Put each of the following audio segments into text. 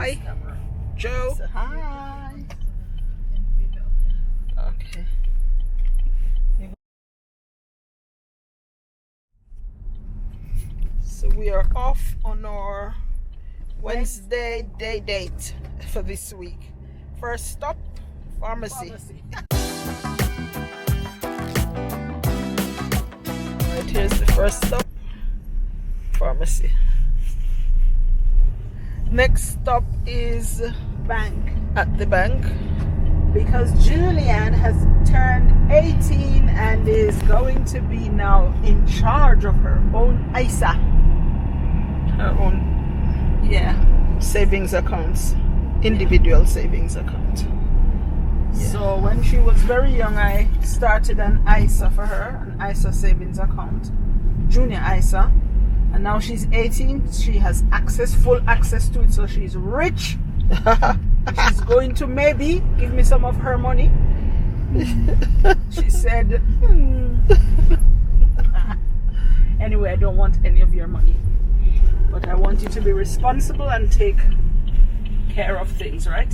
Hi. Joe. So, hi. Okay. So we are off on our Wednesday day date for this week. First stop, pharmacy. Right, here's the first stop, pharmacy. Next stop is Bank. at the bank. Because Julian has turned 18 and is going to be now in charge of her own ISA. Her own, savings accounts, individual savings account. Yeah. So when she was very young, I started an ISA for her, an ISA savings account, junior ISA. And now she's 18, she has full access to it, so she's rich. She's going to maybe give me some of her money. She said, anyway, I don't want any of your money, but I want you to be responsible and take care of things, right?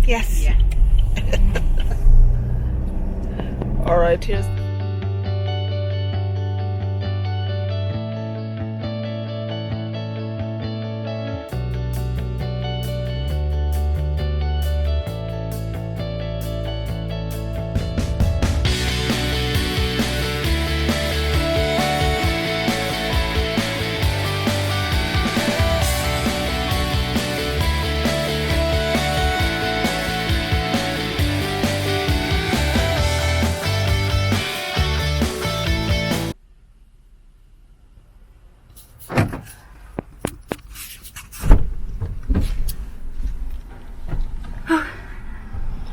Yes. Yeah. All right, here's.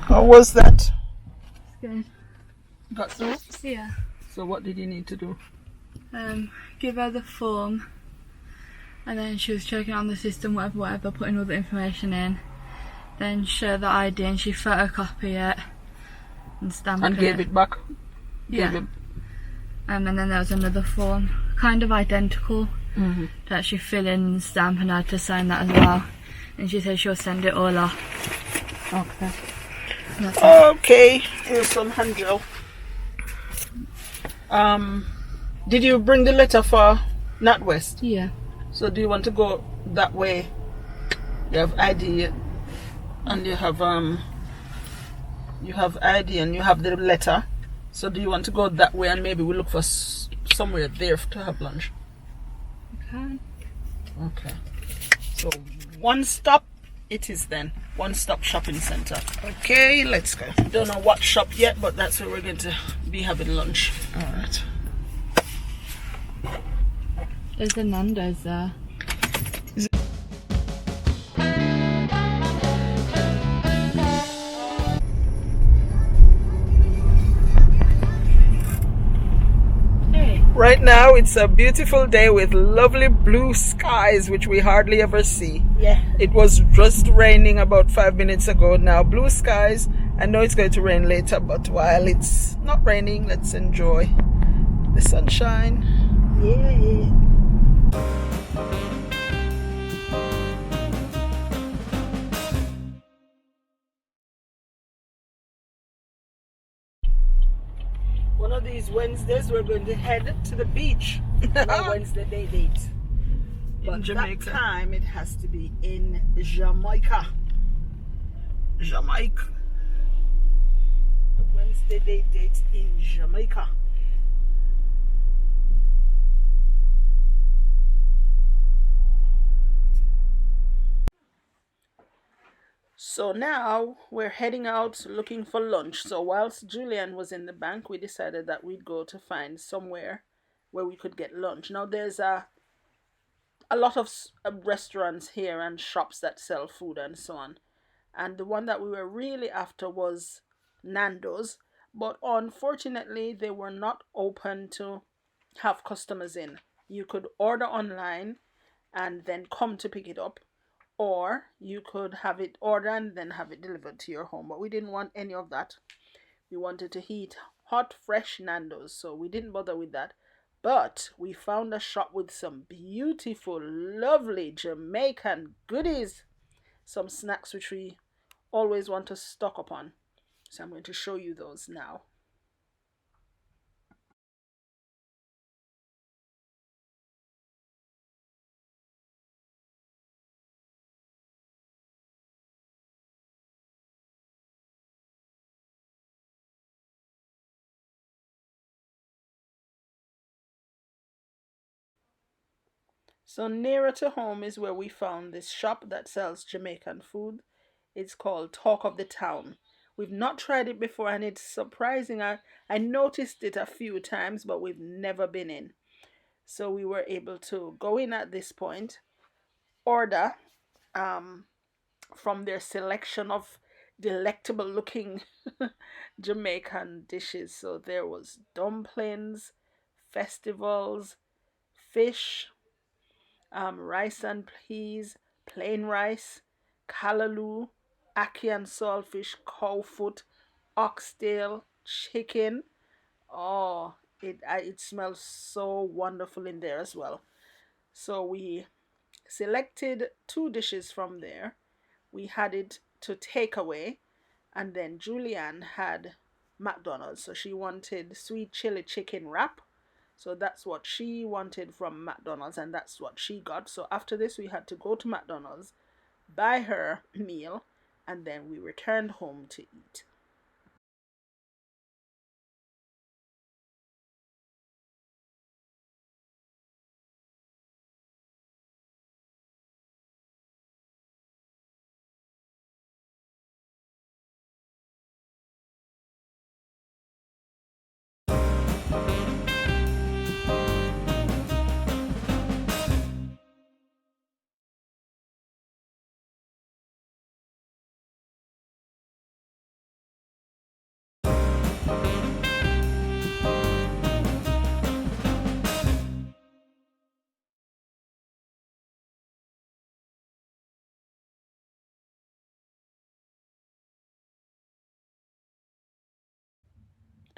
How was that? Good. Got through? Yeah. So what did you need to do? Give her the form, and then she was checking on the system, whatever, putting all the information in. Then show the ID, and she photocopy it and stamp And it. gave it back? Yeah. Gave it. And then there was another form, kind of identical, Mm-hmm. to actually fill in and stamp, and I had to sign that as well. And she said she'll send it all off. Okay. That's it. Okay, here's some hand gel. Did you bring the letter for NatWest? Yeah. So do you want to go that way? You have ID and you have ID and you have the letter. So do you want to go that way and maybe we look for somewhere there to have lunch? Okay. Okay. So one stop it is then. One stop shopping center. Okay, let's go. Don't know what shop yet, but that's where we're going to be having lunch. Alright. There's a Nando's there. Right now it's a beautiful day with lovely blue skies, which we hardly ever see. Yeah. It was just raining about 5 minutes ago. Now blue skies. I know it's going to rain later, but while it's not raining, let's enjoy the sunshine. Yeah. One of these Wednesdays we're going to head to the beach on our Wednesday day date. But Jamaica. that time it has to be in Jamaica. Jamaica. A Wednesday day date in Jamaica. So now we're heading out looking for lunch. So whilst Julian was in the bank, we decided that we'd go to find somewhere where we could get lunch. Now there's a lot of restaurants here and shops that sell food and so on. And the one that we were really after was Nando's, but unfortunately they were not open to have customers in. You could order online and then come to pick it up, or you could have it ordered and then have it delivered to your home. But we didn't want any of that. We wanted to eat hot, fresh Nando's, so we didn't bother with that. But we found a shop with some beautiful, lovely Jamaican goodies, some snacks which we always want to stock up on. So I'm going to show you those now. So nearer to home is where we found this shop that sells Jamaican food. It's called Talk of the Town. We've not tried it before and it's surprising. I noticed it a few times, but we've never been in. So we were able to go in at this point, order from their selection of delectable looking Jamaican dishes. So there was dumplings, festivals, fish, rice and peas, plain rice, callaloo, ackee and saltfish, cowfoot, oxtail, chicken. Oh, it smells so wonderful in there as well. So we selected two dishes from there. We had it to take away, and then Julianne had McDonald's. So she wanted sweet chili chicken wrap. So that's what she wanted from McDonald's, and that's what she got. So after this, we had to go to McDonald's, buy her meal, and then we returned home to eat.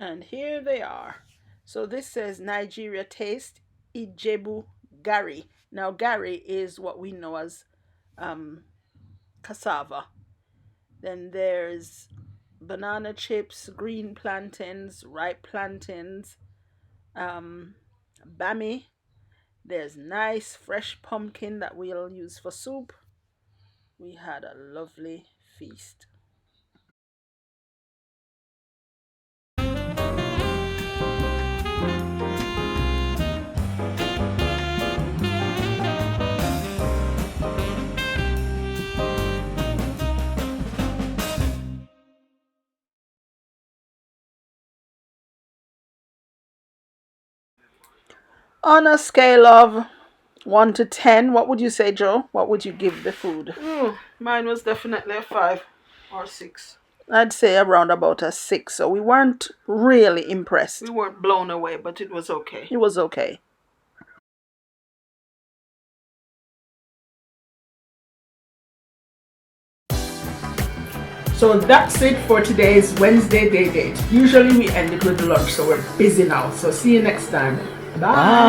And here they are. So this says Nigeria taste Ijebu Gari. Now Gari is what we know as cassava. Then there's banana chips, green plantains, ripe plantains, bami. There's nice fresh pumpkin that we'll use for soup. We had a lovely feast. On a scale of 1 to 10, what would you say, Joe? What would you give the food? Mine was definitely a 5 or 6. I'd say around about a 6. So we weren't really impressed. We weren't blown away, but it was okay. It was okay. So that's it for today's Wednesday day date. Usually we end it with lunch, so we're busy now. So see you next time. Bye.